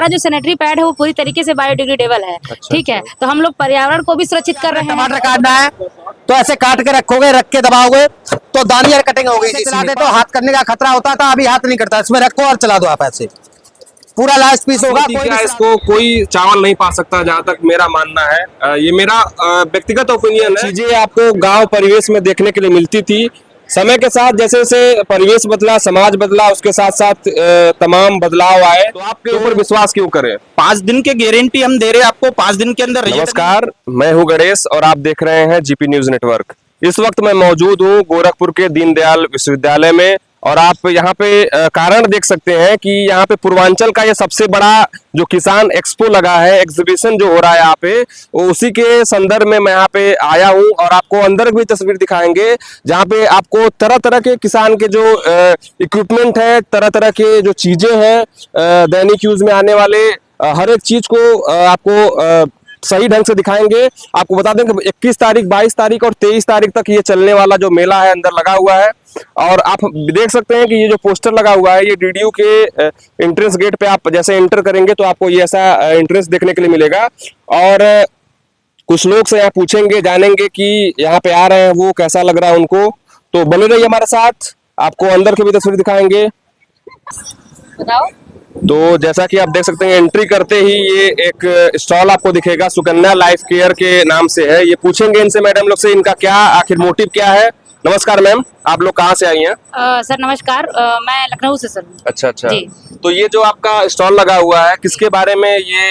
हमारा जो sanitary pad है वो पूरी तरीके से बायोडिग्रेडेबल है। ठीक है, तो हम लोग पर्यावरण को भी सुरक्षित कर रहे हैं। टमाटर काटना है तो ऐसे काट के रखोगे, रख के दबाओगे तो दानी और कटिंग होगी। चलाते तो हाथ करने का खतरा होता था, अभी हाथ नहीं करता। इसमें रखो और चला दो आप, ऐसे पूरा लास्ट पीस होगा। क्या इसको कोई चावल नहीं पा सकता, जहाँ तक मेरा मानना है। ये मेरा व्यक्तिगत ओपिनियन है। चीजें आपको गांव परिवेश में देखने के लिए मिलती थी, समय के साथ जैसे जैसे परिवेश बदला, समाज बदला, उसके साथ साथ तमाम बदलाव आए। तो आपके ऊपर विश्वास क्यों करें? 5 दिन के गारंटी हम दे रहे हैं आपको, 5 दिन के अंदर। नमस्कार, मैं हूं गणेश और आप देख रहे हैं जीपी न्यूज नेटवर्क। इस वक्त मैं मौजूद हूं गोरखपुर के दीनदयाल विश्वविद्यालय में और आप यहाँ पे कारण देख सकते हैं कि यहाँ पे पूर्वांचल का ये सबसे बड़ा जो किसान एक्सपो लगा है, एग्जीबिशन जो हो रहा है यहाँ पे, उसी के संदर्भ में मैं यहाँ पे आया हूँ और आपको अंदर भी तस्वीर दिखाएंगे जहाँ पे आपको तरह तरह के किसान के जो इक्विपमेंट है, तरह तरह के जो चीजें हैं, दैनिक यूज में आने वाले हर एक चीज को आपको सही ढंग से दिखाएंगे। आपको बता दें कि 21 तारीख, 22 तारीख और 23 तारीख तक ये चलने वाला जो मेला है अंदर लगा हुआ है। और आप देख सकते हैं कि ये जो पोस्टर लगा हुआ है, ये डीडीयू के एंट्रेंस गेट पे आप जैसे एंटर करेंगे तो आपको ये ऐसा एंट्रेंस देखने के लिए मिलेगा। और कुछ लोग से यहाँ पूछेंगे, जानेंगे कि यहाँ पे आ रहे हैं वो कैसा लग रहा है उनको। तो बने रहिए हमारे साथ, आपको अंदर की भी तस्वीर दिखाएंगे। बताओ। तो जैसा कि आप देख सकते हैं, एंट्री करते ही ये एक स्टॉल आपको दिखेगा, सुकन्या लाइफ केयर के नाम से है। ये पूछेंगे इनसे मैडम लोग से इनका क्या आखिर मोटिव क्या है। नमस्कार मैम, आप लोग कहाँ से आई हैं? सर नमस्कार, मैं लखनऊ से सर। अच्छा अच्छा जी। तो ये जो आपका स्टॉल लगा हुआ है, किसके बारे में ये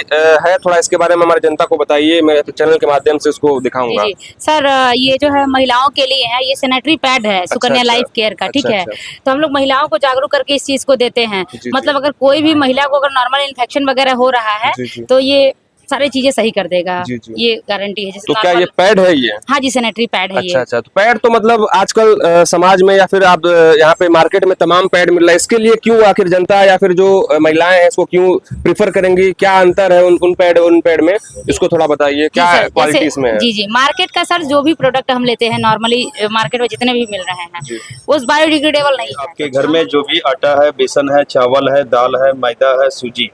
है? थोड़ा इसके बारे में हमारी जनता को बताइए, मैं चैनल के माध्यम से इसको दिखाऊंगा। जी सर, ये जो है महिलाओं के लिए है, ये सैनिटरी पैड है सुकन्या लाइफ केयर का। ठीक है, तो हम लोग महिलाओं को जागरूक करके इस चीज को देते हैं। मतलब अगर कोई भी महिला को अगर नॉर्मल इन्फेक्शन वगैरह हो रहा है तो ये सारी चीजें सही कर देगा। ये गारंटी है। तो क्या ये पैड है ये? हाँ जी, सैनिटरी पैड है। अच्छा अच्छा, तो पैड तो मतलब आजकल समाज में या फिर आप यहाँ पे मार्केट में तमाम पैड मिल रहा है। इसके लिए क्यों आखिर जनता या फिर जो महिलाएं हैं इसको क्यों प्रिफर करेंगी? क्या अंतर है उन पैड और उन पैड में? इसको थोड़ा बताइए, क्या क्वालिटी इसमें है? जी जी, मार्केट का सर जो भी प्रोडक्ट हम लेते हैं नॉर्मली मार्केट में जितने भी मिल रहे हैं वो बायोडिग्रेडेबल नहीं है। आपके घर में जो भी आटा है, बेसन है, चावल है, दाल है, मैदा है, सूजी,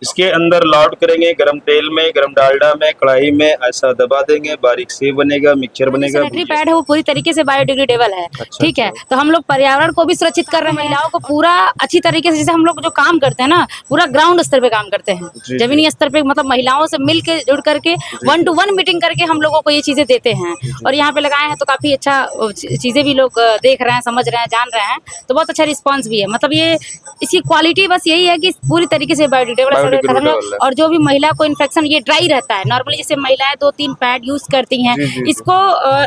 इसके अंदर लॉड करेंगे गरम तेल में, गरम डालडा में, कढ़ाई में, ऐसा दबा देंगे, बारीक से बनेगा, मिक्सचर बनेगा। सैनिटरी पैड है वो पूरी तरीके से बायोडिग्रेडेबल है। ठीक है, तो हम लोग पर्यावरण को भी सुरक्षित कर रहे हैं। महिलाओं को पूरा अच्छी तरीके से, जैसे हम लोग जो काम करते हैं ना, पूरा ग्राउंड स्तर पे काम करते हैं, जमीनी स्तर पे, मतलब महिलाओं से मिल के जुड़ करके 1 to 1 मीटिंग करके हम लोगों को ये चीजें देते हैं। और यहाँ पे लगाए हैं तो काफी अच्छा चीजें भी लोग देख रहे हैं, समझ रहे हैं, जान रहे हैं, तो बहुत अच्छा रिस्पॉन्स भी है। मतलब ये इसकी क्वालिटी बस यही है कि पूरी तरीके से बायोडिग्रेडेबल। और जो भी महिला को इन्फेक्शन, ये ड्राई रहता है नॉर्मली, जैसे महिलाएं 2-3 पैड यूज करती हैं, इसको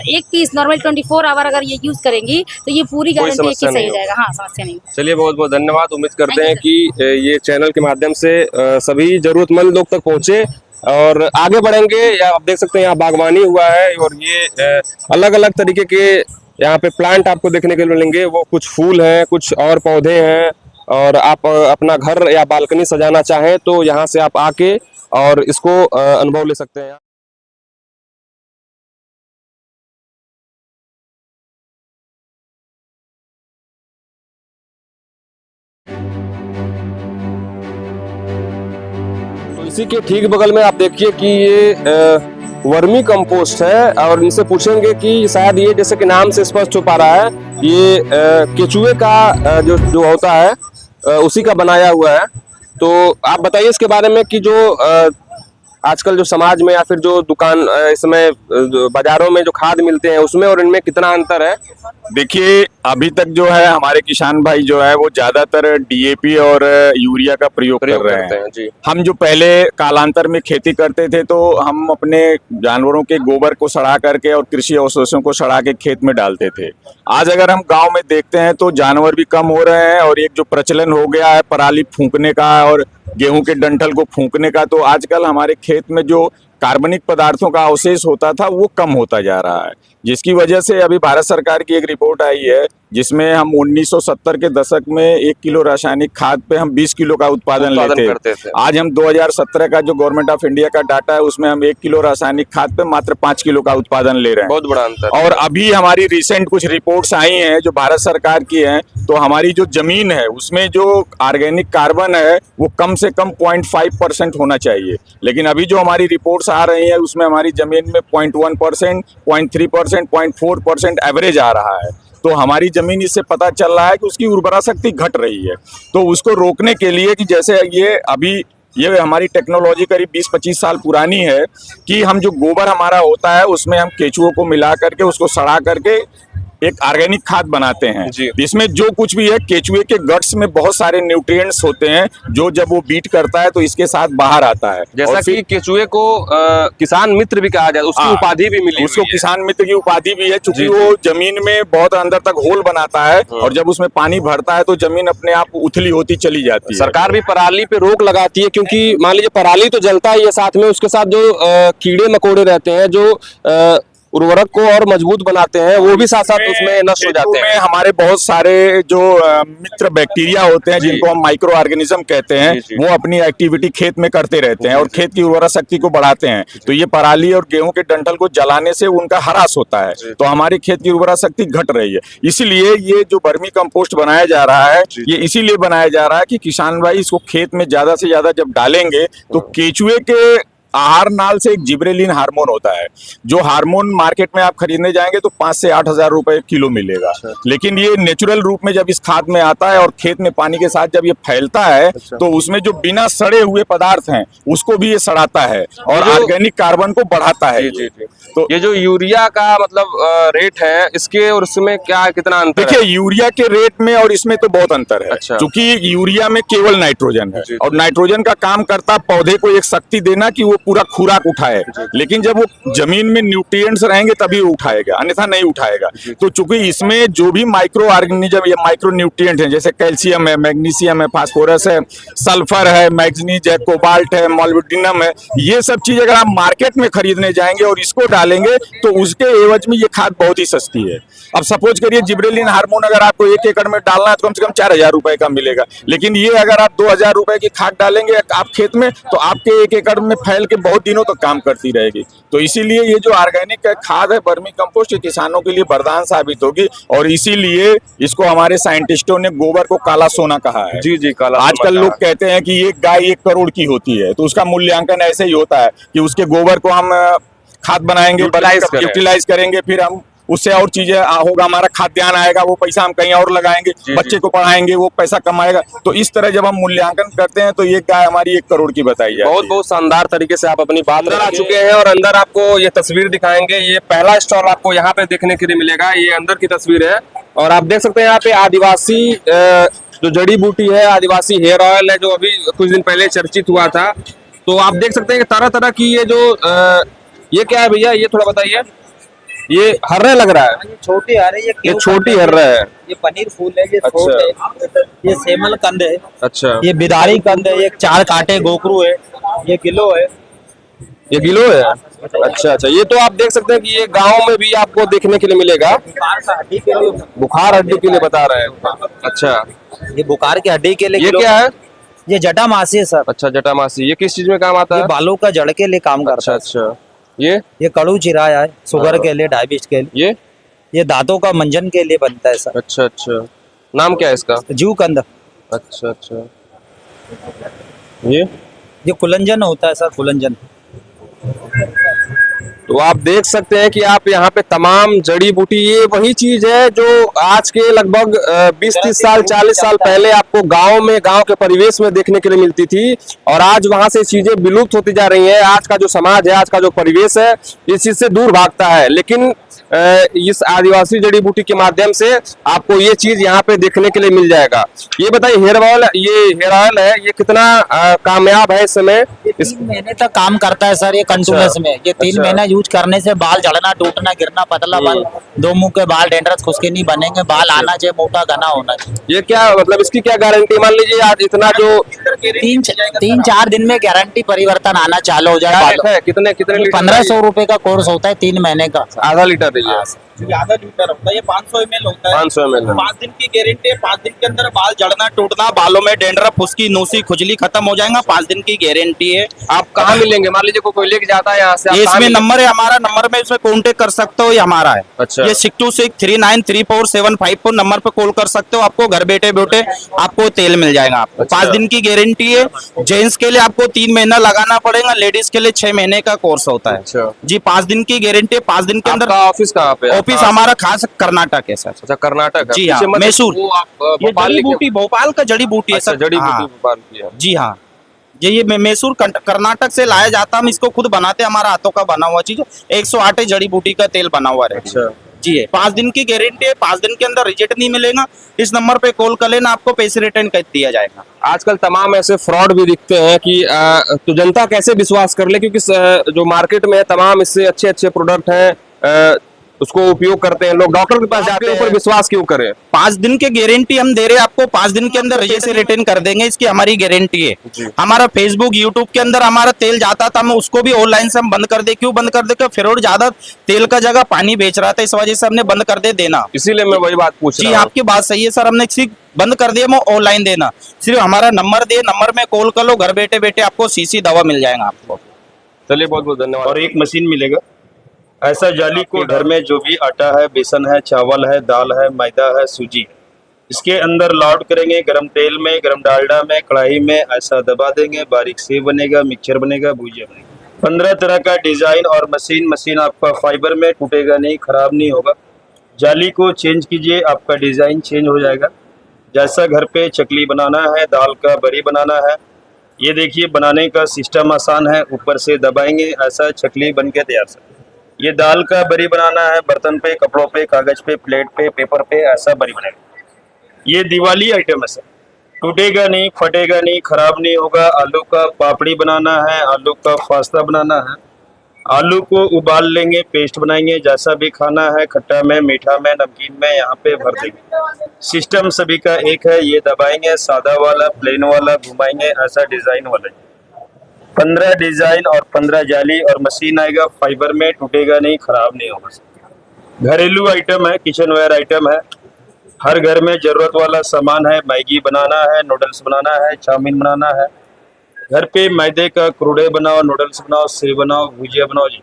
एक पीस नॉर्मल 24 आवर अगर ये यूज करेंगी तो ये पूरी गारंटी है कि सही हो जाएगा। हाँ, समस्या नहीं। चलिए, बहुत बहुत धन्यवाद। उम्मीद करते हैं कि ये चैनल के माध्यम से सभी जरूरतमंद लोग तक पहुंचे और आगे बढ़ेंगे। या आप देख सकते हैं यहाँ बागवानी हुआ है और ये अलग अलग तरीके के यहाँ पे प्लांट आपको देखने के लिए मिलेंगे। वो कुछ फूल हैं, कुछ और पौधे हैं, और आप अपना घर या बालकनी सजाना चाहें तो यहाँ से आप आके और इसको अनुभव ले सकते हैं। तो इसी के ठीक बगल में आप देखिए कि ये वर्मी कंपोस्ट है और इनसे पूछेंगे कि शायद ये, जैसे कि नाम से स्पष्ट हो पा रहा है, ये केचुए का जो होता है उसी का बनाया हुआ है। तो आप बताइए इसके बारे में कि जो आजकल जो समाज में या फिर जो दुकान इसमें बाजारों में जो खाद मिलते हैं उसमें और इनमें कितना अंतर है? देखिए, अभी तक जो है हमारे किसान भाई जो है वो ज्यादातर डीएपी और यूरिया का प्रयोग कर रहे हैं। जी। हम जो पहले कालांतर में खेती करते थे तो हम अपने जानवरों के गोबर को सड़ा करके और कृषि अवशेषों को सड़ा के खेत में डालते थे। आज अगर हम गांव में देखते हैं तो जानवर भी कम हो रहे हैं और एक जो प्रचलन हो गया है पराली फूंकने का और गेहूं के डंठल को फूंकने का, तो आजकल हमारे खेत में जो कार्बनिक पदार्थों का अवशेष होता था वो कम होता जा रहा है, जिसकी वजह से अभी भारत सरकार की एक रिपोर्ट आई है जिसमें हम 1970 के दशक में 1 किलो रासायनिक खाद पे हम 20 किलो का उत्पादन करते थे। आज हम 2017 का जो गवर्नमेंट ऑफ इंडिया का डाटा है उसमें हम 1 किलो रासायनिक खाद पे मात्र 5 किलो का उत्पादन ले रहे हैं। बहुत बड़ा अंतर। और अभी हमारी रिसेंट कुछ रिपोर्ट्स आई हैं जो भारत सरकार की हैं, तो हमारी जो जमीन है उसमें जो ऑर्गेनिक कार्बन है वो कम से कम 0.5% होना चाहिए, लेकिन अभी जो हमारी रिपोर्ट्स आ रही है उसमें हमारी जमीन में 0.1%, 0.3%, 0.4% एवरेज आ रहा है। तो हमारी जमीन इससे पता चल रहा है कि उसकी उर्वरा शक्ति घट रही है। तो उसको रोकने के लिए कि जैसे ये हमारी टेक्नोलॉजी करीब 20-25 साल पुरानी है कि हम जो गोबर हमारा होता है उसमें हम केचुओं को मिला करके उसको सड़ा करके एक ऑर्गेनिक खाद बनाते हैं। इसमें जो कुछ भी है, केचुए के गट्स में बहुत सारे न्यूट्रिएंट्स होते हैं जो जब वो बीट करता है तो इसके साथ बाहर आता है। जैसा कि केचुए को किसान मित्र भी कहा जाता है, उसकी उपाधि भी मिली, उसको किसान मित्र की उपाधि भी है, क्योंकि वो जमीन में बहुत अंदर तक होल बनाता है और जब उसमें पानी भरता है तो जमीन अपने आप उथली होती चली जाती है। सरकार भी पराली पे रोक लगाती है, क्योंकि मान लीजिए पराली तो जलता ही है, साथ में उसके साथ जो कीड़े मकोड़े रहते हैं जो उर्वरक को और मजबूत बनाते हैं वो भी साथ साथ उसमें नष्ट हो जाते हैं। हमारे बहुत सारे जो मित्र बैक्टीरिया होते हैं जिनको हम माइक्रो ऑर्गेनिज्म कहते हैं, वो अपनी एक्टिविटी खेत में करते रहते हैं और खेत की उर्वरा शक्ति को बढ़ाते हैं। तो ये पराली और गेहूं के डंठल को जलाने से उनका ह्रास होता है, तो हमारे खेत की उर्वरा शक्ति घट रही है। इसीलिए ये जो वर्मी कंपोस्ट बनाया जा रहा है ये इसीलिए बनाया जा रहा है कि किसान भाई इसको खेत में ज्यादा से ज्यादा जब डालेंगे तो केचुए के आहार नाल से एक जिब्रेलिन हार्मोन होता है, जो हार्मोन मार्केट में आप खरीदने जाएंगे तो 5 से 8 हजार रुपए किलो मिलेगा। लेकिन ये नेचुरल रूप में जब इस खाद में आता है और खेत में पानी के साथ जब ये फैलता है तो उसमें जो बिना सड़े हुए पदार्थ हैं उसको भी ये सड़ाता है और ऑर्गेनिक कार्बन को बढ़ाता है। तो ये जो यूरिया का मतलब रेट है, इसके और इसमें क्या कितना अंतर है? देखिए, यूरिया के रेट में और इसमें तो बहुत अंतर है। क्योंकि यूरिया में केवल नाइट्रोजन है और नाइट्रोजन का काम करता पौधे को एक शक्ति देना कि वो पूरा खुराक उठाए, लेकिन जब वो जमीन में न्यूट्रिएंट्स रहेंगे तभी वो उठाएगा, अन्यथा नहीं उठाएगा। तो चूंकि इसमें जो भी माइक्रो ऑर्गेनिज्म या माइक्रो न्यूट्रिएंट है, जैसे कैल्शियम है, मैग्नीशियम है, फास्फोरस है, सल्फर है, मैग्नीज है, कोबाल्ट है, मोलिब्डेनम है, ये सब चीज अगर आप मार्केट में खरीदने जाएंगे और इसको डालेंगे तो उसके एवज में ये खाद बहुत ही सस्ती है। अब सपोज करिए जिब्रेलिन हार्मोन अगर आपको 1 एकड़ में डालना है तो कम से कम 4000 रुपए का मिलेगा, लेकिन ये अगर आप 2000 रुपए की खाद डालेंगे आप खेत में तो आपके 1 एकड़ में फैल के बहुत दिनों तक काम करती रहेगी। तो इसीलिए ये जो ऑर्गेनिक खाद है वर्मी कंपोस्ट, ये किसानों के लिए वरदान साबित होगी और इसीलिए इसको हमारे साइंटिस्टों ने गोबर को काला सोना कहा है। जी काला। आजकल लोग कहते हैं कि एक गाय 1 करोड़ की होती है, तो उसका मूल्यांकन ऐसे ही होता है कि उसके गोबर को हम खाद बनाएंगे, यूटिलाइज करेंगे, फिर हम उससे और चीजें होगा, हमारा खाद्यान्न आएगा, वो पैसा हम कहीं और लगाएंगे, बच्चे को पढ़ाएंगे, वो पैसा कमाएगा। तो इस तरह जब हम मूल्यांकन करते हैं तो ये गाय हमारी 1 करोड़ की बताई जाती है। बहुत बहुत शानदार तरीके से आप अपनी बात अंदर आ चुके हैं और अंदर आपको ये तस्वीर दिखाएंगे। ये पहला स्टॉल आपको यहाँ पे देखने के लिए मिलेगा, ये अंदर की तस्वीर है और आप देख सकते हैं यहाँ पे आदिवासी जो जड़ी बूटी है, आदिवासी हेयर ऑयल है, जो अभी कुछ दिन पहले चर्चित हुआ था। तो आप देख सकते हैं कि तरह तरह की ये जो ये क्या है भैया, ये थोड़ा बताइए। ये हर्रे लग रहा है, छोटी हर्रे, ये छोटी हर्रे है, ये पनीर फूल है, ये अच्छा। है, ये सेमल कंद है, अच्छा, ये बिदारी कंद है, ये 4 कांटे गोकरू है, ये किलो है, ये किलो है। अच्छा, ये तो आप देख सकते हैं कि ये गांव में भी आपको देखने के लिए मिलेगा। हड्डी के लिए, बुखार हड्डी के लिए बता रहे हैं। अच्छा, ये बुखार की हड्डी के लिए। ये क्या है? ये जटामासी है सर। अच्छा, जटामासी, ये किस चीज में काम आता है? बालों का जड़ के लिए काम करता है। अच्छा, ये कड़ू चिराया है, शुगर के लिए, डायबिटीज के लिए। ये दांतों का मंजन के लिए बनता है सर। अच्छा, नाम क्या है इसका? जू कंद। अच्छा, ये कुलंजन होता है सर, कुलंजन। तो आप देख सकते हैं कि आप यहाँ पे तमाम जड़ी बूटी, ये वही चीज है जो आज के लगभग 20-30 साल 40 साल पहले आपको गांव के परिवेश में देखने के लिए मिलती थी और आज वहां से चीजें विलुप्त होती जा रही हैं। आज का जो समाज है, आज का जो परिवेश है, इस चीज से दूर भागता है, लेकिन इस आदिवासी जड़ी बूटी के माध्यम से आपको ये चीज यहाँ पे देखने के लिए मिल जाएगा। ये बताइए, हेयर ऑयल है, ये कितना कामयाब है इस समय? 3 महीने तक काम करता है सर ये कंटिन्यूअस में। ये 3 महीना यूज करने से बाल झड़ना, टूटना, गिरना, पतला बाल, 2 मुंह के बाल, डेंड्रस, खुश्की नहीं बनेंगे, बाल आना चाहिए, मोटा घना होना चाहिए। ये क्या मतलब, इसकी क्या गारंटी? मान लीजिए आज इतना जो 3-4 दिन में गारंटी परिवर्तन आना चालू हो जाएगा। कितने 1500 रुपए का कोर्स होता है 3 महीने का। आधा लीटर? आधा लीटर होता है, ये 500 ml होता है। 500 ml है। 5 दिन की गारंटी है, 5 दिन के अंदर बाल जड़ना टूटना, बालों में डेंड्रफ, फुस्की, नूसी, खुजली खत्म हो जाएगा। 5 दिन की गारंटी है। आप कहाँ मिलेंगे? मान लीजिए कोई लेके जाता है यहाँ से, आप ये कहाँ इसमें मिलेंगे? नंबर है हमारा, नंबर में इसमें कांटेक्ट कर सकते हो, ये हमारा है। अच्छा। ये 6263934754 नंबर पे कॉल कर सकते हो, आपको घर बैठे बैठे आपको तेल मिल जाएगा। आपको अच्छा। 5 दिन की गारंटी है। जेंट्स के लिए आपको 3 महीना लगाना पड़ेगा, लेडीज के लिए 6 महीने का कोर्स होता है। अच्छा। जी 5 दिन की गारंटी है। 5 दिन के अंदर आपका ऑफिस कहाँ पे है? ऑफिस हमारा खास कर्नाटक है सर। अच्छा, कर्नाटक है। जी हाँ, पीछे मत- मैसूर। वो आप ये भोपाल जड़ी लिखे- बूटी भोपाल का जड़ी बूटी है अच्छा, सर। जड़ी बूटी हाँ। भोपाल की है। जी हाँ, ये मैसूर कर्नाटक से लाया जाता है। हम इसको खुद बनाते हैं, हमारा हाथों का बना हुआ चीज। 108 जड़ी बूटी का तेल बना हुआ है। अच्छा। जी है। 5 दिन की गारंटी है। 5 दिन के अंदर रिजल्ट नहीं मिलेगा, इस नंबर पे कॉल कर लेना, आपको पैसे रिटर्न कर दिया जाएगा। आजकल तमाम ऐसे फ्रॉड भी दिखते हैं कि तो जनता कैसे विश्वास कर ले, क्योंकि जो मार्केट में है तमाम इससे अच्छे अच्छे प्रोडक्ट हैं, उसको उपयोग करते हैं लोग। डॉक्टर के पास जाते हैं, ऊपर विश्वास क्यों करें? 5 दिन की गारंटी हम दे रहे हैं आपको। 5 दिन के अंदर रिजल्ट से रिटर्न कर देंगे, इसकी हमारी गारंटी है। हमारा फेसबुक यूट्यूब के अंदर हमारा तेल जाता था, हम उसको भी ऑनलाइन से हम बंद कर दे। क्यों बंद कर दे? क्योंकि फ्रॉड ज्यादा तेल का जगह पानी बेच रहा था, इस वजह से हमने बंद कर दे देना। इसीलिए मैं वही बात पूछ जी रहा हूँ। आपकी बात सही है सर, हमने सिर्फ बंद कर दिया, वो ऑनलाइन देना। सिर्फ हमारा नंबर दे, नंबर में कॉल कर लो, घर बैठे बैठे आपको सीसी दवा मिल जाएगा आपको। चलिए, बहुत बहुत धन्यवाद। और एक मशीन मिलेगा ऐसा जाली को घर में जो भी आटा है, बेसन है, चावल है, दाल है, मैदा है, सूजी, इसके अंदर लॉड करेंगे गरम तेल में, गरम डालडा में, कढ़ाई में, ऐसा दबा देंगे, बारीक सेव बनेगा, मिक्सचर बनेगा, भुजिया बनेगा। 15 तरह का डिजाइन और मशीन आपका फाइबर में, टूटेगा नहीं, खराब नहीं होगा। जाली को चेंज कीजिए, आपका डिजाइन चेंज हो जाएगा। जैसा घर पे चकली बनाना है, दाल का बरी बनाना है, ये देखिए बनाने का सिस्टम आसान है। ऊपर से दबाएंगे, ऐसा चकली बन के तैयार सर। ये दाल का बरी बनाना है, बर्तन पे, कपड़ों पे, कागज पे, प्लेट पे, पेपर पे, ऐसा बरी बनेगा। ये दिवाली आइटम है सर, टूटेगा नहीं, फटेगा नहीं, खराब नहीं होगा। आलू का पापड़ी बनाना है, आलू का पास्ता बनाना है, आलू को उबाल लेंगे, पेस्ट बनाएंगे, जैसा भी खाना है, खट्टा में, मीठा में, नमकीन में, यहाँ पे भर देंगे। सिस्टम सभी का एक है, ये दबाएंगे, सादा वाला, प्लेन वाला, घुमाएंगे, ऐसा डिजाइन वाला। 15 डिजाइन और 15 जाली और मशीन आएगा, फाइबर में, टूटेगा नहीं, खराब नहीं होगा। घरेलू आइटम है, किचन वेयर आइटम है, हर घर में जरूरत वाला सामान है। मैगी बनाना है, नूडल्स बनाना है, चाउमीन बनाना है, घर पे मैदे का क्रूडे बनाओ, नूडल्स बनाओ, सेव बनाओ, भुजिया बनाओ जी।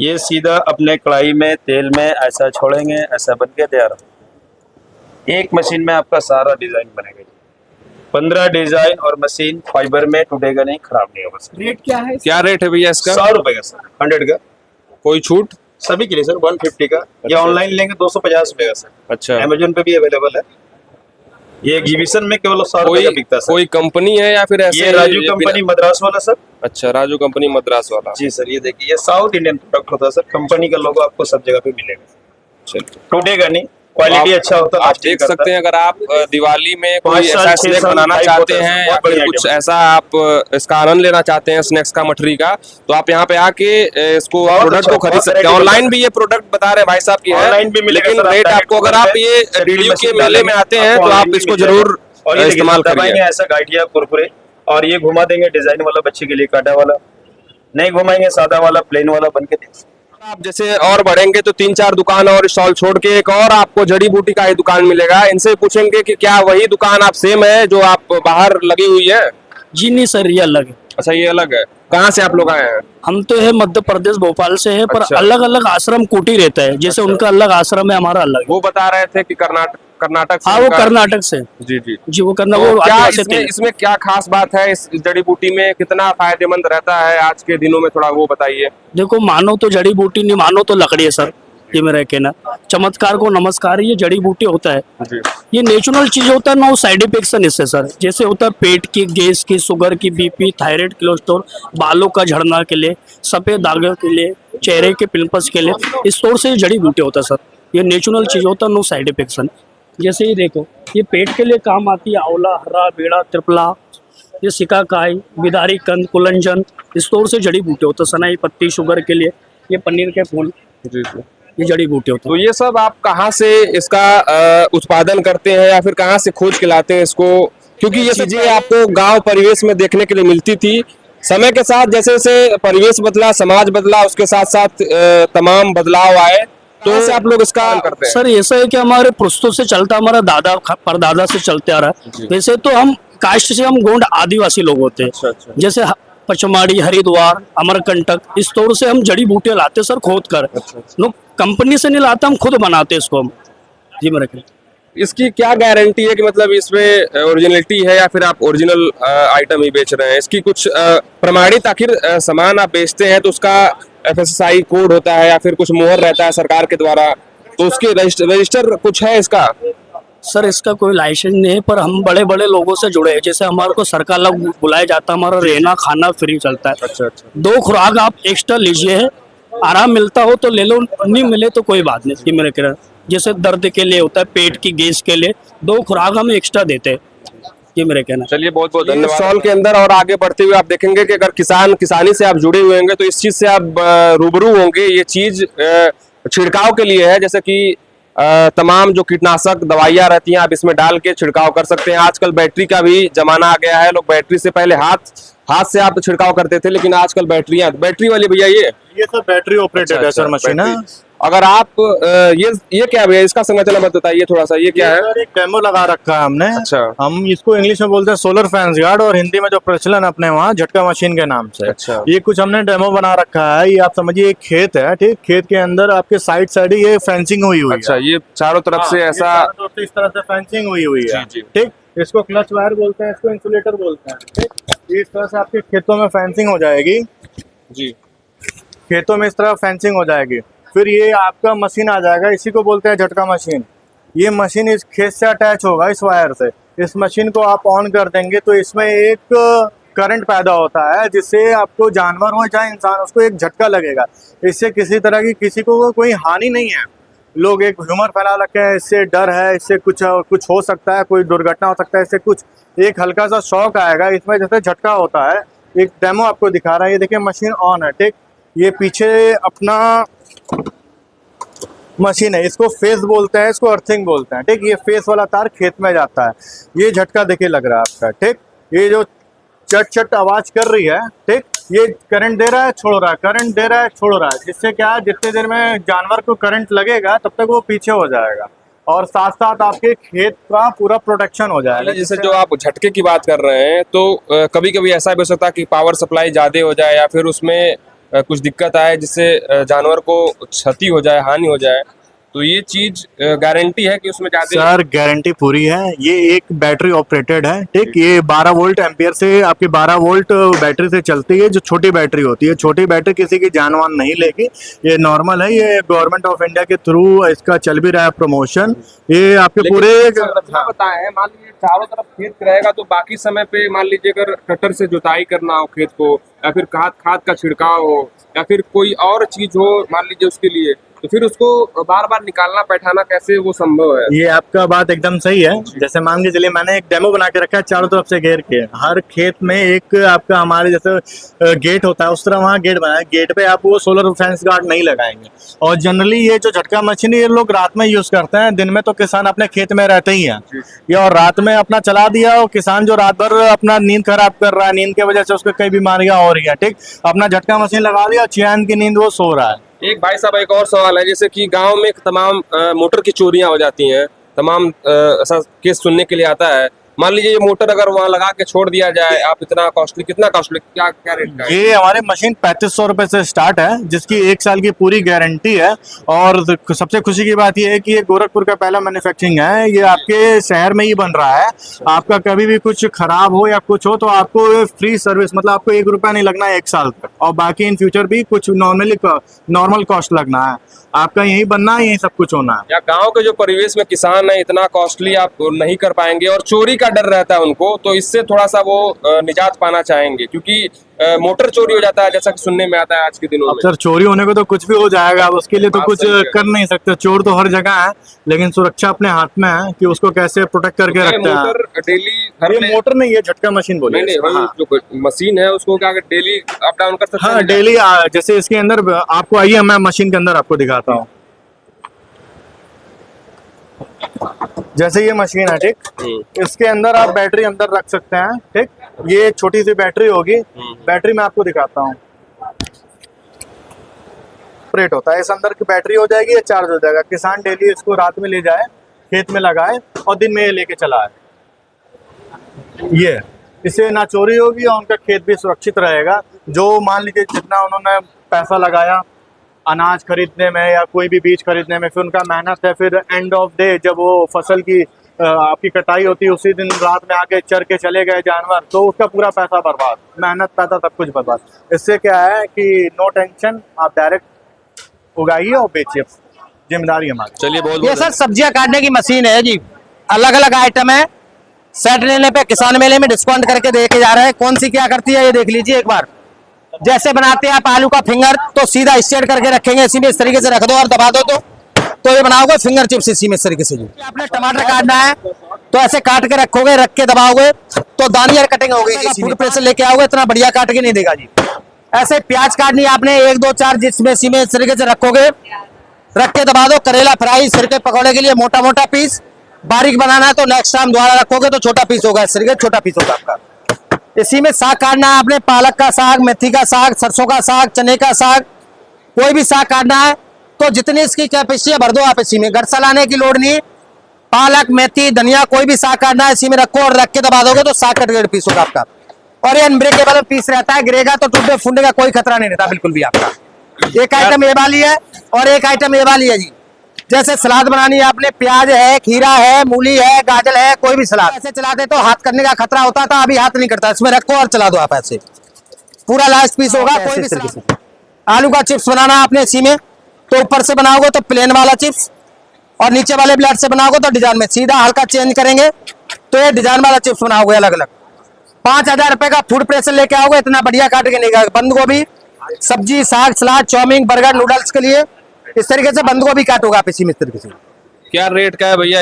ये सीधा अपने कढ़ाई में, तेल में ऐसा छोड़ेंगे, ऐसा बन के तैयार हो। एक मशीन में आपका सारा डिजाइन बनेगा। 15 डिजाइन और मशीन फाइबर में, टूटेगा नहीं, खराब नहीं होगा सर। रेट क्या है? क्या रेट है भैया इसका? 100 रुपए का सर, 100 का। कोई छूट? सभी के लिए सर 150 का। ये ऑनलाइन लेंगे 250 रुपए का सर। अच्छा। अमेजोन पे भी अवेलेबल है। ये एग्जीबिशन में केवल 100 रुपए कोई का बिकता है सर। कोई कंपनी है या फिर ऐसे? ये राजू कंपनी मद्रास वाला सर। अच्छा, राजू कंपनी मद्रास वाला। जी सर, ये देखिए, ये साउथ इंडियन प्रोडक्ट होता है सर। कंपनी का लोगो आपको सब जगह पे मिलेगा, चलिए, टूटेगा नहीं, क्वालिटी आप- अच्छा होता है। आप देख सकते हैं, अगर आप दिवाली में कोई 5 साल, ऐसा 6 स्नैक साल बनाना टाइप चाहते होता है, हैं या बहुत फिर बढ़िया कुछ आइटम। ऐसा आप इसका आनंद लेना चाहते हैं स्नैक्स का, मठरी का, तो आप यहाँ पे आके इसको बहुत प्रोडक्ट अच्छा, को खरीद बहुत सकते हैं। variety ऑनलाइन मिलता भी ये प्रोडक्ट बता रहे हैं भाई साहब की है, ऑनलाइन भी मिलेगा लेकिन सर, आप रेट डायरेक्ट आपको, अगर गूगल आप पे ये चकली रीडियो के मशीन मेले में डालेंगे, आते हैं आपको तो आप ऑनलाइन भी इसको मिल जाएगा। जरूर और ये देखिए, इस्तेमाल दबाएंगे करिए। ऐसा गाठिया कुरकुरे, और ये घुमा देंगे डिजाइन वाला, बच्चे के लिए काटा वाला। नहीं घुमाएंगे, सादा वाला, प्लेन वाला बन के देंगे। आप जैसे और बढ़ेंगे तो 3-4 दुकान और स्टॉल छोड़ के एक और आपको जड़ी बूटी का ही दुकान मिलेगा। इनसे पूछेंगे कि क्या वही दुकान आप सेम है जो आप बाहर लगी हुई है? जी नहीं सर, ये अलग है। अच्छा, ये अलग है। कहाँ से आप लोग आए हैं? हम तो है मध्य प्रदेश भोपाल से है, पर अच्छा। अलग अलग आश्रम कुटी रहता है। जैसे उनका अलग आश्रम है, हमारा अलग है। वो बता रहे थे कि कर्नाटक से हाँ, वो उनका- कर्नाटक से। जी जी। जी वो करना, तो वो क्या आदिवासी इसमें तेल। इसमें क्या खास बात है? इस जड़ी बूटी में कितना फायदेमंद रहता है आज के दिनों में, थोड़ा वो बताइए। देखो, मानो तो जड़ी बूटी, नहीं मानो तो लकड़ी है सर, ये मेरा कहना। चमत्कार को नमस्कार, ये जड़ी बूटी होता है, जी। ये नेचुरल चीज होता है। नो साइड इफेक्शन इससे सर। जैसे होता है पेट की, गैस की, शुगर की, बीपी, थायराइड, कोलेस्ट्रॉल, बालों का झड़ना के लिए, सफेद दागों के लिए, चेहरे के पिंपल्स के लिए, इस तौर से ये जड़ी बूटी होता है सर। ये नेचुरल चीज होता है, नो साइड इफेक्शन। जैसे ही देखो, ये पेट के लिए काम आती है, आंवला, हरा, बेड़ा, त्रिफला, ये सिकाकाई, बिदारी कंद, कुलंजन, इस तौर से जड़ी बूटी होता है। सनाई पत्ती शुगर के लिए, ये पनीर के फूल, जी जी। ये जड़ी बूटी होता है। तो ये सब आप कहाँ से इसका उत्पादन करते हैं या फिर कहाँ से खोज के लाते हैं इसको? क्योंकि ये चीजें आपको गांव परिवेश में देखने के लिए मिलती थी। समय के साथ जैसे जैसे परिवेश बदला, समाज बदला, उसके साथ साथ तमाम बदलाव आए। तो से आप लोग इसका पालन करते हैं? सर ऐसा है कि हमारे पुश्तों से चलता, हमारा दादा परदादा से चलते आ रहा है। वैसे तो हम कास्ट से हम गोंड आदिवासी लोग होते हैं। जैसे पचमाड़ी, हरिद्वार, अमरकंटक, इस तौर से हम जड़ी बूटियां लाते सर खोद कर। लोग कंपनी से नहीं लाते, हम खुद बनाते इसको हम। जी मेरे ख्याल इसकी क्या गारंटी है कि मतलब इसमें ओरिजिनलिटी है या फिर आप ओरिजिनल आइटम ही बेच रहे हैं? इसकी कुछ प्रमाणित आखिर सामान आप बेचते हैं तो उसका FSSAI कोड होता है या फिर कुछ मुहर रहता है सरकार के द्वारा, तो उसके रजिस्टर कुछ है इसका? सर इसका कोई लाइसेंस नहीं है, पर हम बड़े बड़े लोगों से जुड़े हैं। जैसे हमारे को सरकार लोग बुलाया जाता है, हमारा रहना खाना फ्री चलता है। अच्छा। 2 खुराक आप एक्स्ट्रा लीजिए, आराम मिलता हो तो ले लो, नहीं मिले तो कोई बात नहीं। ये मेरे ख्याल जैसे दर्द के लिए होता है, पेट की गैस के लिए 2 खुराक हम एक्स्ट्रा देते हैं। ये मेरे कहना। चलिए बहुत बहुत धन्यवाद। स्टॉल के अंदर और आगे बढ़ते हुए आप देखेंगे कि अगर किसानी से आप जुड़े हुए होंगे तो इस चीज से आप रूबरू होंगे। ये चीज छिड़काव के लिए है, जैसे कि तमाम जो कीटनाशक दवाइयां रहती हैं आप इसमें डाल के छिड़काव कर सकते हैं। आजकल बैटरी का भी जमाना आ गया है, लोग बैटरी से पहले हाथ से आप छिड़काव करते थे, लेकिन आजकल बैटरी वाली भैया ये सब बैटरी ऑपरेटेड है सर मशीन है। अगर आप ये क्या भैया, इसका संरचना मत बताइए थोड़ा सा, ये क्या है? एक डेमो लगा रखा है हमने। अच्छा। हम इसको इंग्लिश में बोलते हैं सोलर फैंस गार्ड, और हिंदी में जो प्रचलन अपने वहाँ झटका मशीन के नाम से। अच्छा। ये कुछ हमने डेमो बना रखा है। ये आप समझिए एक खेत है, ठीक, खेत के अंदर आपके साइड ये फेंसिंग हुई है। अच्छा, ये चारों तरफ से ऐसा इस तरह से फेंसिंग हुई है, ठीक। इसको क्लच वायर बोलते हैं, इसको इंसुलेटर बोलते हैं, ठीक। इस तरह से आपके खेतों में फेंसिंग हो जाएगी जी, खेतों में इस तरह फेंसिंग हो जाएगी। फिर ये आपका मशीन आ जाएगा, इसी को बोलते हैं झटका मशीन। ये मशीन इस खेत से अटैच होगा इस वायर से। इस मशीन को आप ऑन कर देंगे तो इसमें एक करंट पैदा होता है, जिससे आपको जानवर हो चाहे इंसान, उसको एक झटका लगेगा। इससे किसी तरह की किसी को कोई हानि नहीं है। लोग एक ह्यूमर फैला रखे हैं, इससे डर है, इससे कुछ हो सकता है, कोई दुर्घटना हो सकता है, इससे कुछ एक हल्का सा शॉक आएगा। इसमें जैसे झटका होता है, एक डेमो आपको दिखा रहा है। ये देखिए मशीन ऑन है, ठीक। ये पीछे अपना मशीन है, इसको फेस बोलते हैं, इसको अर्थिंग बोलते हैं, ठीक। ये फेस वाला तार खेत में जाता है। ये झटका देखिए लग रहा है आपका, ठीक। ये जो चट चट आवाज कर रही है, ठीक, ये करंट दे रहा है, छोड़ रहा है, करंट दे रहा है, छोड़ रहा है। जिससे क्या है, जितने देर में जानवर को करंट लगेगा तब तक वो पीछे हो जाएगा, और साथ साथ आपके खेत का पूरा प्रोटेक्शन हो जाएगा। जैसे जो आप झटके की बात कर रहे हैं, तो कभी कभी ऐसा भी हो सकता है कि पावर सप्लाई ज्यादा हो जाए या फिर उसमें कुछ दिक्कत आए जिससे जानवर को क्षति हो जाए, हानि हो जाए, तो ये चीज गारंटी है कि उसमें ज्यादा? सर गारंटी पूरी है। ये एक बैटरी ऑपरेटेड है, ठीक। ये 12 वोल्ट एम्पियर से, आपकी 12 वोल्ट बैटरी से चलती है, जो छोटी बैटरी होती है। छोटी बैटरी किसी की जानवान नहीं लेगी, ये नॉर्मल है। ये गवर्नमेंट ऑफ इंडिया के थ्रू इसका चल भी रहा है प्रमोशन। ये आपके पूरे बताए, मान लीजिए चारों तरफ खेत रहेगा तो बाकी समय पे मान लीजिए अगर ट्रैक्टर से जुताई करना हो खेत को, या फिर खाद का छिड़काव हो, या फिर कोई और चीज हो मान लीजिए उसके लिए, तो फिर उसको बार बार निकालना बैठाना कैसे वो संभव है? ये आपका बात एकदम सही है। जैसे मान के चलिए, मैंने एक डेमो बना के रखा है, चारों तरफ से घेर के। हर खेत में एक आपका हमारे जैसे गेट होता है, उस तरह वहाँ गेट बना है। गेट पे आप वो सोलर फेंस गार्ड नहीं लगाएंगे। और जनरली ये जो झटका मशीन ये लोग रात में यूज करते हैं, दिन में तो किसान अपने खेत में रहते ही हैं। ये और रात में अपना चला दिया, और किसान जो रात भर अपना नींद खराब कर रहा है, नींद की वजह से उसको कई बीमारियां हो रही है, ठीक। अपना झटका मशीन लगा दिया, चैन की नींद वो सो रहा है। एक भाई साहब, एक और सवाल है, जैसे कि गांव में तमाम मोटर की चोरियां हो जाती हैं, तमाम ऐसा केस सुनने के लिए आता है। मान लीजिए ये मोटर अगर वहाँ लगा के छोड़ दिया जाए, आप कितना कॉस्टली क्या रेट का है? ये हमारे मशीन 3500 रुपए से स्टार्ट है, जिसकी 1 साल की पूरी गारंटी है। और सबसे खुशी की बात ये है कि ये गोरखपुर का पहला मैन्युफैक्चरिंग है। ये आपके शहर में ही बन रहा है। आपका कभी भी कुछ खराब हो या कुछ हो तो आपको फ्री सर्विस, मतलब आपको 1 रुपया नहीं लगना है 1 साल तक, और बाकी इन फ्यूचर भी कुछ नॉर्मल कॉस्ट लगना है। आपका यही बनना है, यही सब कुछ होना है। या गांव के जो परिवेश में किसान है, इतना कॉस्टली आप नहीं कर पाएंगे, और चोरी का डर रहता है उनको, तो इससे थोड़ा सा वो निजात पाना चाहेंगे, क्योंकि मोटर चोरी हो जाता है जैसा कि सुनने में आता है आज के दिनों में। सर चोरी होने को तो कुछ भी हो जाएगा, अब उसके लिए तो कुछ कर नहीं सकते। चोर तो हर जगह है, लेकिन सुरक्षा अपने हाथ में है कि उसको कैसे प्रोटेक्ट करके रखते हैं। डेली मोटर नहीं है, झटका मशीन बोले। नहीं, जो मशीन है उसको क्या डेली अप डाउन कर सकते हैं? हाँ डेली, जैसे इसके अंदर आपको आइए, मैं मशीन के अंदर आपको दिखाता हूँ। जैसे ये मशीन है, ठीक, इसके अंदर आप बैटरी अंदर रख सकते हैं, ठीक। ये छोटी सी बैटरी होगी, बैटरी मैं आपको दिखाता हूँ। सेपरेट होता है। इस अंदर की बैटरी हो जाएगी, ये चार्ज हो जाएगा। किसान डेली इसको रात में ले जाए, खेत में लगाए और दिन में ये लेके चला है। ये इससे ना चोरी होगी और उनका खेत भी सुरक्षित रहेगा। जो मान लीजिए जितना उन्होंने पैसा लगाया अनाज खरीदने में या कोई भी बीज खरीदने में, फिर उनका मेहनत है, फिर एंड ऑफ डे जब वो फसल की आपकी कटाई होती है, उसी दिन रात में आके चर के चले गए जानवर, तो उसका पूरा पैसा बर्बाद, मेहनत पैसा सब कुछ बर्बाद। इससे क्या है कि नो टेंशन, आप डायरेक्ट उगाइए और बेचिए, जिम्मेदारी हमारी। चलिए बहुत ये सर सब्जियां काटने की मशीन है जी, अलग अलग आइटम है। सेट लेने पे किसान मेले में डिस्काउंट करके देके जा रहे हैं। कौन सी क्या करती है ये देख लीजिए एक बार। जैसे बनाते हैं आप आलू का फिंगर, तो सीधा स्ट्रेट करके रखेंगे, इसी में इस तरीके से रख दो और दबा दो तो ये बनाओगे फिंगर चिप्स इसी में इस तरीके से। जी आपने टमाटर काटना है तो ऐसे काट के रखोगे, रख के दबाओगे तो दानी और कटिंग होगी। फूड प्रेशर लेके आओगे इतना बढ़िया काट के नहीं देगा जी। ऐसे प्याज काटनी आपने 1 2 4 जिसमें इसी में इस तरीके से रखोगे, रख के दबा दो। करेला फ्राई सिरके पकौड़े के लिए मोटा मोटा पीस, बारीक बनाना है तो नेक्स्ट टाइम दोबारा रखोगे तो छोटा पीस होगा, इस तरीके छोटा पीस होगा आपका। इसी में साग काटना है आपने, पालक का साग, मेथी का साग, सरसों का साग, चने का साग, कोई भी साग काटना है तो जितनी इसकी कैपेसिटी है भर दो आप इसी में, घर चलाने की लोड नहीं। पालक, मेथी, धनिया, कोई भी साग काटना है इसी में रखो और रख के दबा दोगे तो साग का 1.5 पीस होगा आपका। और ये अनब्रेकेबल पीस रहता है, गिरेगा तो टूटने फूटने का कोई खतरा नहीं रहता बिल्कुल भी आपका। एक आइटम ये वाली है और एक आइटम ये वाली है जी। जैसे सलाद बनानी है आपने, प्याज है, खीरा है, मूली है, गाजर है, कोई भी सलाद ऐसे चलाते तो हाथ करने का खतरा होता था, अभी हाथ नहीं करता। इसमें रखो और चला दो आप ऐसे, पूरा लास्ट पीस होगा। कोई भी तरीके से आलू का चिप्स बनाना है आपने इसी में, तो ऊपर से बनाओगे तो प्लेन वाला चिप्स और नीचे वाले ब्लेड से बनाओगे तो डिजाइन में, सीधा हल्का चेंज करेंगे तो ये डिजाइन वाला चिप्स बनाओगे अलग अलग। 5000 रुपए का फूड प्रेशर लेके आओगे, इतना बढ़िया काट के नहीं। बंद गोभी, सब्जी, साग, सलाद, चाउमीन, बर्गर, नूडल्स के लिए इस तरीके से बंद गोभी काटोगे आप इसी में इस तरीके से। क्या रेट का है भैया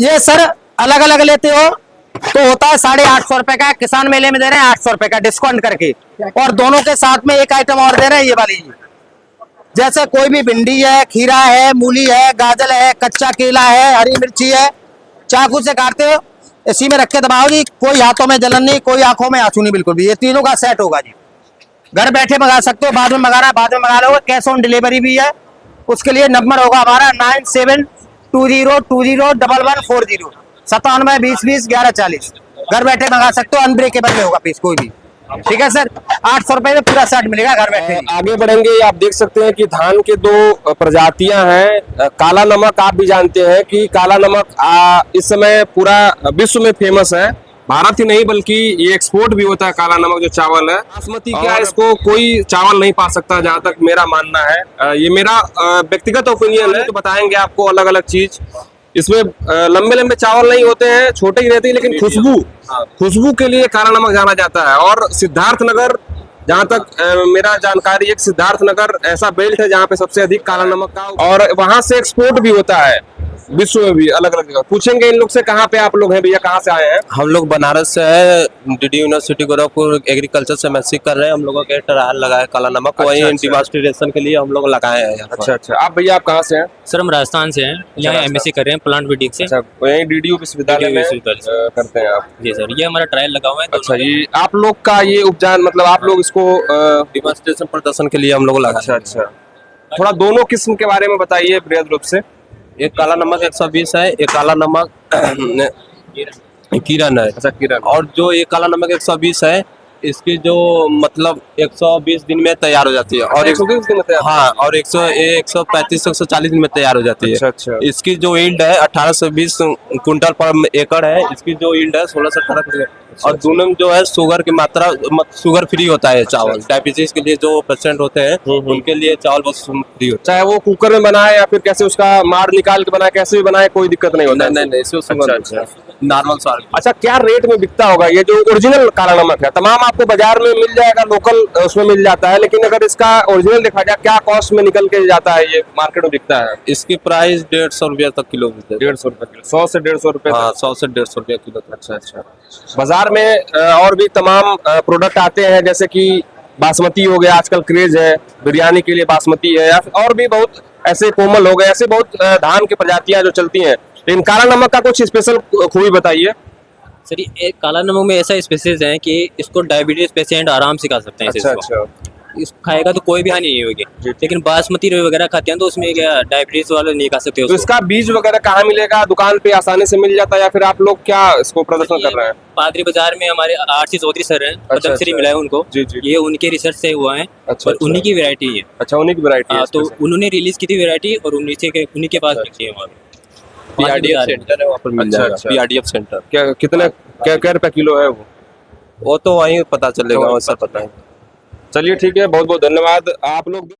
ये सर अलग अलग लेते हो तो होता है 850 रुपए का। किसान मेले में दे रहे हैं 800 रुपए का डिस्काउंट करके, और दोनों के साथ में एक आइटम और दे रहे हैं ये वाली। जैसे कोई भी भिंडी है, खीरा है, मूली है, गाजर है, कच्चा केला है, हरी मिर्ची है, चाकू से काटते हो इसी में रख के दबाओ जी। कोई हाथों में जलन नहीं, कोई आंखों में आंसू नहीं, बिल्कुल भी। ये तीनों का सेट होगा जी। घर बैठे मंगा सकते हो, बाद में मंगाना है बाद में मंगा लोगे। कैश ऑन डिलीवरी भी है, उसके लिए नंबर होगा हमारा 9720201140 9720201140। घर बैठे मंगा सकते हो, अनब्रेकेबल में होगा पीस कोई भी। ठीक है सर, 800 रुपए में पूरा सेट मिलेगा घर बैठे। आगे बढ़ेंगे, आप देख सकते हैं कि धान के 2 प्रजातियां हैं। काला नमक आप भी जानते हैं कि काला नमक इस समय पूरा विश्व में फेमस है। भारत ही नहीं बल्कि ये एक्सपोर्ट भी होता है काला नमक जो चावल है। बासमती क्या इसको कोई चावल नहीं पा सकता, जहां तक मेरा मानना है। ये मेरा व्यक्तिगत ओपिनियन है। तो बताएंगे आपको अलग अलग चीज। इसमें लंबे लंबे चावल नहीं होते हैं, छोटे ही रहते हैं, लेकिन खुशबू के लिए काला नमक जाना जाता है। और सिद्धार्थनगर, जहां तक मेरा जानकारी है, सिद्धार्थनगर ऐसा बेल्ट है जहां पे सबसे अधिक काला नमक का, और वहां से एक्सपोर्ट भी होता है विश्व में भी अलग अलग जगह। पूछेंगे इन लोग से, कहाँ पे आप लोग हैं भैया, कहाँ से आए हैं? हम लोग बनारस से है, डीडी यूनिवर्सिटी गोरखपुर एग्रीकल्चर से मैथ्स कर रहे हैं। हम लोगों के ट्रायल लगा है काला नमक, वही डेमोन्स्ट्रेशन के लिए हम लोग लगाए हैं। अच्छा, आप भैया आप कहाँ से हैं? सर हम राजस्थान से हैं, यहाँ एमएससी कर रहे हैं प्लांट ब्रीडिंग से। यही डीडीयू विश्वविद्यालय में करते हैं आप? जी सर, ये हमारा ट्रायल लगा हुआ है। अच्छा, ये आप लोग का ये उपजान, मतलब आप लोग इसको डेमोन्स्ट्रेशन प्रदर्शन के लिए हम लोग लगा। अच्छा, थोड़ा दोनों किस्म के बारे में बताइए बृहद रूप से। एक काला नमक 120 है, एक काला नमक किरण है। अच्छा, किरण। और जो ये काला नमक 120 है, इसकी जो मतलब 120 दिन में तैयार हो जाती है, और 120 दिन में तैयार? हाँ, और 135 140 दिन में तैयार हो जाती है। अच्छा। इसकी जो यील्ड है 18 से 20 कुंटल पर एकड़ है। इसकी जो यील्ड है 16 से 18। और दोनों में जो है शुगर की मात्रा, शुगर फ्री होता है चावल। डायबिटीज के लिए जो पेशेंट होते हैं उनके लिए चावल बहुत फ्री होता है। चाहे वो कुकर में बनाए या फिर कैसे उसका मार निकाल के बनाए, कैसे भी बनाए, कोई दिक्कत नहीं होता। नहीं, इसमें नॉर्मल स्वाद। अच्छा, क्या रेट में बिकता होगा ये जो ओरिजिनल काला नमक है? तमाम आपको बाजार में मिल जाएगा, लोकल उसमें मिल जाता है, लेकिन अगर इसका ओरिजिनल देखा जाए, क्या कॉस्ट में निकल के जाता है, ये मार्केट में बिकता है? इसकी प्राइस 150 रुपया तक किलो मिलता है। 150 रुपए किलो, 100 से 150 रुपए। हाँ, 100 से 150 रुपया किलो। अच्छा। बाजार में और भी तमाम प्रोडक्ट आते हैं, जैसे कि बासमती हो गया, आजकल क्रेज है बिरयानी के लिए बासमती है, और भी बहुत ऐसे कोमल हो गए, ऐसे बहुत धान की प्रजातियां जो चलती हैं। लेकिन काला नमक का कुछ स्पेशल खूबी बताइए। सर ये काला नमक में ऐसा स्पेसिस है कि इसको डायबिटीज पेशेंट आराम से खा सकते हैं। अच्छा। इस खाएगा तो कोई भी हानि नहीं होगी। लेकिन बासमती वगैरह खाते हैं तो उसमें क्या डायबिटीज वाले नहीं खा सकते तो उसको। इसका बीज वगैरह कहाँ मिलेगा? दुकान पे आसानी से मिल जाता है या फिर आप लोग क्या इसको प्रदर्शन कर रहे हैं? पादरी बाजार में हमारे आरसी चौधरी सर हैं, पद्मश्री मिला है उनको। जी जी। ये उनके रिसर्च से हुआ है अच्छा, और उन्हीं की वैरायटी है। अच्छा, उन्हीं की वैरायटी है तो इसमें से। उन्होंने रिलीज की थी वैरायटी और उन्हीं के पास रखी है हमारी। PRDF सेंटर है, वहाँ पर मिल अच्छा, जाएगा। अच्छा। PRDF सेंटर, क्या कितने क्या रुपए किलो है वो तो वहीं पता चलेगा, तो वैसा पता है। चलिए ठीक है, बहुत बहुत धन्यवाद आप लोग।